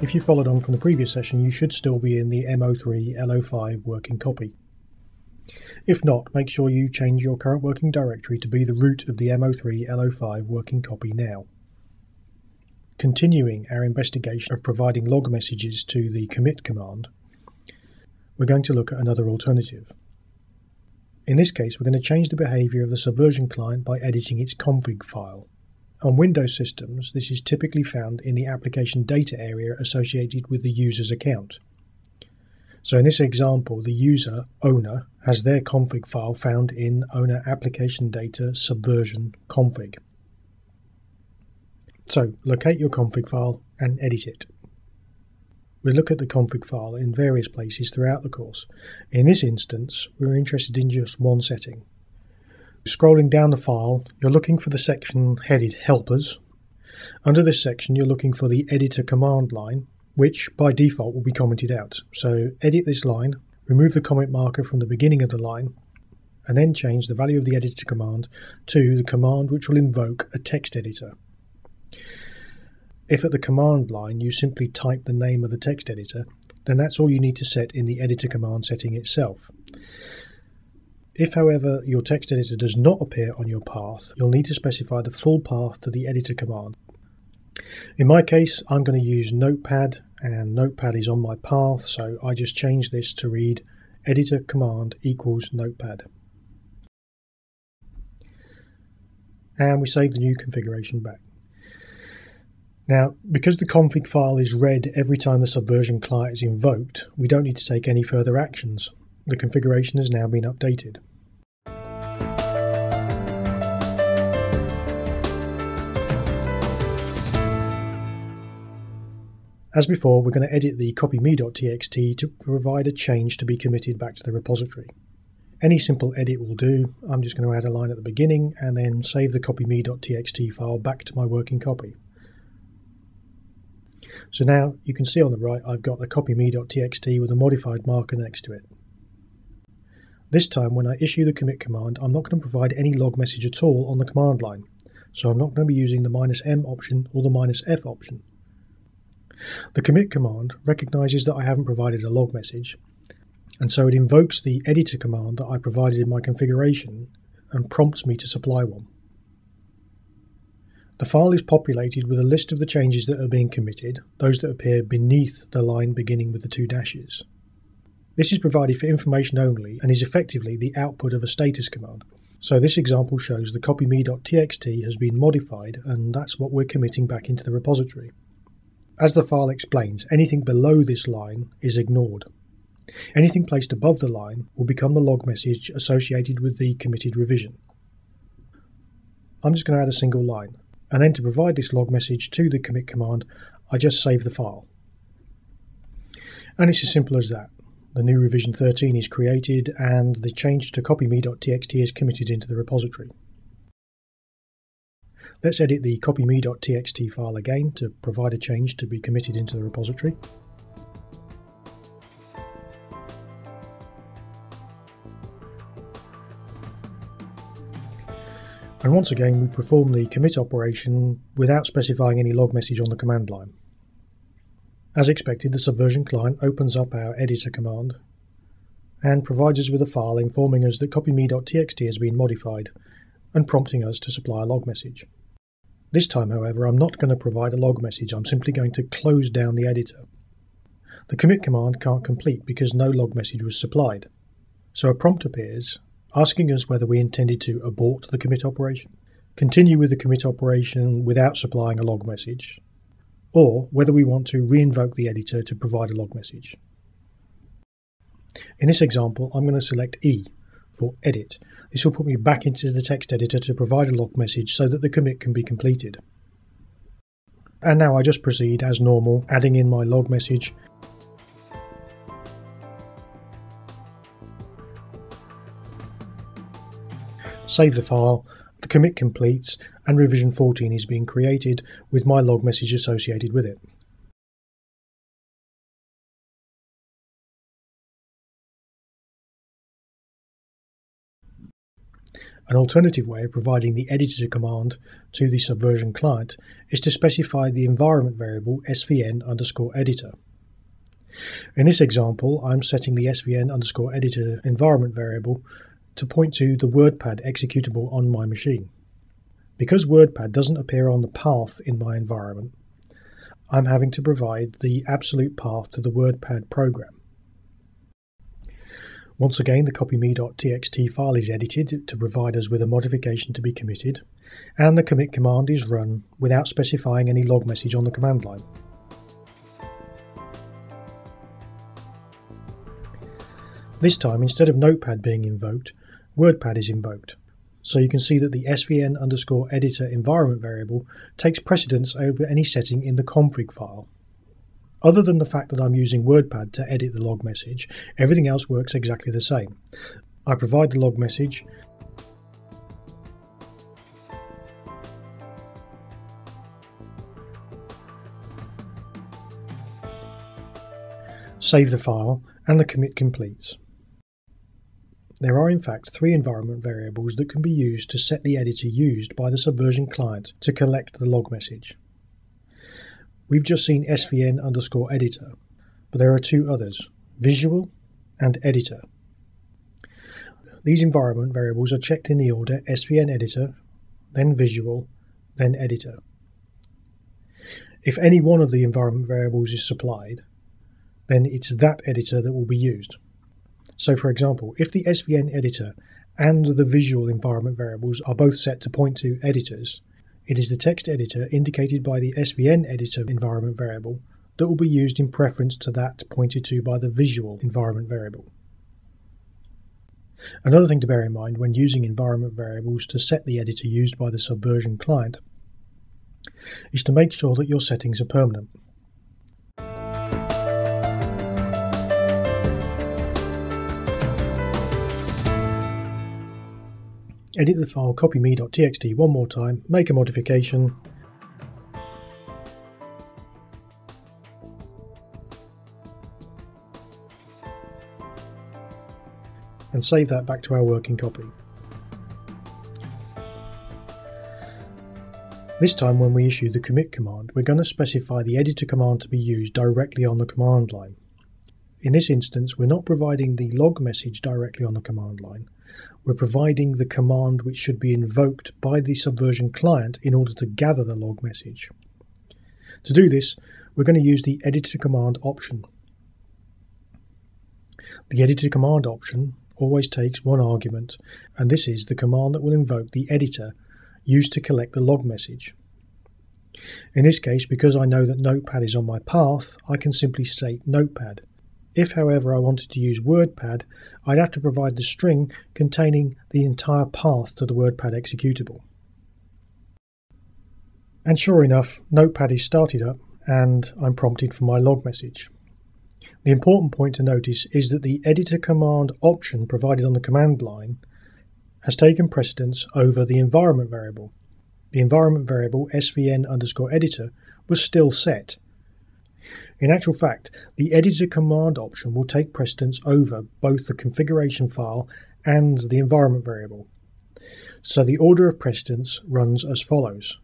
If you followed on from the previous session, you should still be in the M03 L05 working copy. If not, make sure you change your current working directory to be the root of the M03 L05 working copy now. Continuing our investigation of providing log messages to the commit command, we're going to look at another alternative. In this case, we're going to change the behavior of the Subversion client by editing its config file. On Windows systems, this is typically found in the application data area associated with the user's account. So in this example, the user, owner, has their config file found in owner application data subversion config. So locate your config file and edit it. We'll look at the config file in various places throughout the course. In this instance, we're interested in just one setting. Scrolling down the file, you're looking for the section headed Helpers. Under this section, you're looking for the editor command line, which by default will be commented out. So edit this line, remove the comment marker from the beginning of the line, and then change the value of the editor command to the command which will invoke a text editor. If at the command line you simply type the name of the text editor, then that's all you need to set in the editor command setting itself. If, however, your text editor does not appear on your path, you'll need to specify the full path to the editor command. In my case, I'm going to use Notepad, and Notepad is on my path, so I just change this to read editor command equals Notepad. And we save the new configuration back. Now, because the config file is read every time the Subversion client is invoked, we don't need to take any further actions. The configuration has now been updated. As before, we're going to edit the copyme.txt to provide a change to be committed back to the repository. Any simple edit will do. I'm just going to add a line at the beginning and then save the copyme.txt file back to my working copy. So now you can see on the right I've got the copyme.txt with a modified marker next to it. This time when I issue the commit command, I'm not going to provide any log message at all on the command line. So I'm not going to be using the -m option or the -f option. The commit command recognizes that I haven't provided a log message, and so it invokes the editor command that I provided in my configuration and prompts me to supply one. The file is populated with a list of the changes that are being committed, those that appear beneath the line beginning with the 2 dashes. This is provided for information only and is effectively the output of a status command. So this example shows the copyme.txt has been modified, and that's what we're committing back into the repository. As the file explains, anything below this line is ignored. Anything placed above the line will become the log message associated with the committed revision. I'm just going to add a single line. And then to provide this log message to the commit command, I just save the file. And it's as simple as that. The new revision 13 is created and the change to copyme.txt is committed into the repository. Let's edit the copyme.txt file again to provide a change to be committed into the repository. And once again, we perform the commit operation without specifying any log message on the command line. As expected, the Subversion client opens up our editor command and provides us with a file informing us that copyme.txt has been modified and prompting us to supply a log message. This time, however, I'm not going to provide a log message, I'm simply going to close down the editor. The commit command can't complete because no log message was supplied. So a prompt appears asking us whether we intended to abort the commit operation, continue with the commit operation without supplying a log message, or whether we want to reinvoke the editor to provide a log message. In this example, I'm going to select E for Edit. This will put me back into the text editor to provide a log message so that the commit can be completed. And now I just proceed as normal, adding in my log message. Save the file, the commit completes, and revision 14 is being created with my log message associated with it. An alternative way of providing the editor command to the Subversion client is to specify the environment variable svn_editor. In this example, I'm setting the svn_editor environment variable to point to the WordPad executable on my machine. Because WordPad doesn't appear on the path in my environment, I'm having to provide the absolute path to the WordPad program. Once again, the copyme.txt file is edited to provide us with a modification to be committed, and the commit command is run without specifying any log message on the command line. This time, instead of Notepad being invoked, WordPad is invoked. So you can see that the svn_editor environment variable takes precedence over any setting in the config file. Other than the fact that I'm using WordPad to edit the log message, everything else works exactly the same. I provide the log message, save the file, and the commit completes. There are in fact 3 environment variables that can be used to set the editor used by the Subversion client to collect the log message. We've just seen svn_editor, but there are 2 others, visual and editor. These environment variables are checked in the order svn_editor, then visual, then editor. If any one of the environment variables is supplied, then it's that editor that will be used. So for example, if the svn_editor and the visual environment variables are both set to point to editors, it is the text editor indicated by the svn_editor environment variable that will be used in preference to that pointed to by the visual environment variable. Another thing to bear in mind when using environment variables to set the editor used by the Subversion client is to make sure that your settings are permanent. Edit the file copyme.txt one more time, make a modification, and save that back to our working copy. This time when we issue the commit command, we're going to specify the editor command to be used directly on the command line. In this instance, we're not providing the log message directly on the command line. We're providing the command which should be invoked by the Subversion client in order to gather the log message. To do this, we're going to use the editor command option. The editor command option always takes 1 argument, and this is the command that will invoke the editor used to collect the log message. In this case, because I know that Notepad is on my path, I can simply state Notepad. If, however, I wanted to use WordPad, I'd have to provide the string containing the entire path to the WordPad executable. And sure enough, Notepad is started up and I'm prompted for my log message. The important point to notice is that the editor command option provided on the command line has taken precedence over the environment variable. The environment variable svn_editor was still set. In actual fact, the editor command option will take precedence over both the configuration file and the environment variable. So the order of precedence runs as follows.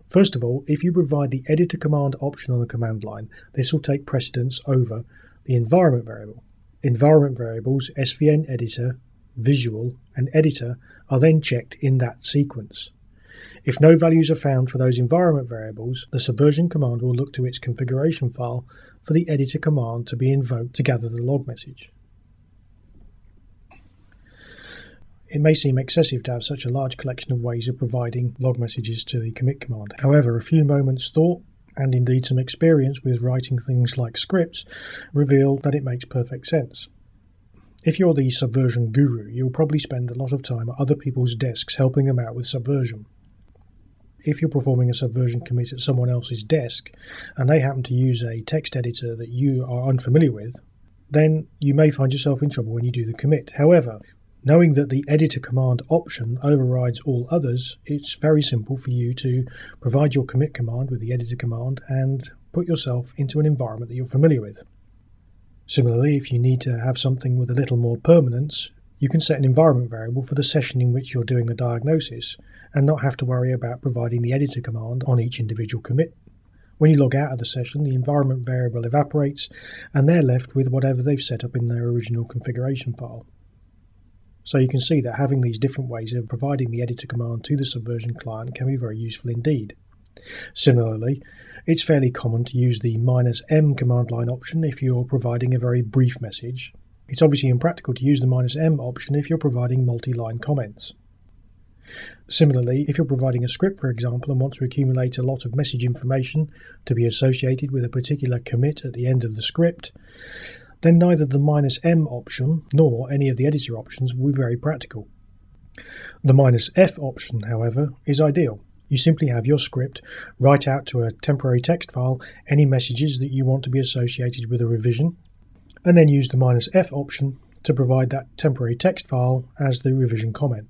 First of all, if you provide the editor command option on the command line, this will take precedence over the environment variable. Environment variables svn_editor, visual, and editor are then checked in that sequence. If no values are found for those environment variables, the Subversion command will look to its configuration file for the editor command to be invoked to gather the log message. It may seem excessive to have such a large collection of ways of providing log messages to the commit command. However, a few moments thought, and indeed some experience with writing things like scripts, reveal that it makes perfect sense. If you're the Subversion guru, you'll probably spend a lot of time at other people's desks helping them out with Subversion. If you're performing a Subversion commit at someone else's desk, and they happen to use a text editor that you are unfamiliar with, then you may find yourself in trouble when you do the commit. However, knowing that the editor command option overrides all others, it's very simple for you to provide your commit command with the editor command and put yourself into an environment that you're familiar with. Similarly, if you need to have something with a little more permanence, you can set an environment variable for the session in which you're doing the diagnosis and not have to worry about providing the editor command on each individual commit. When you log out of the session, the environment variable evaporates and they're left with whatever they've set up in their original configuration file. So you can see that having these different ways of providing the editor command to the Subversion client can be very useful indeed. Similarly, it's fairly common to use the -m command line option if you're providing a very brief message. It's obviously impractical to use the -m option if you're providing multi-line comments. Similarly, if you're providing a script, for example, and want to accumulate a lot of message information to be associated with a particular commit at the end of the script, then neither the -m option nor any of the editor options will be very practical. The -f option, however, is ideal. You simply have your script write out to a temporary text file any messages that you want to be associated with a revision, and then use the -f option to provide that temporary text file as the revision comment.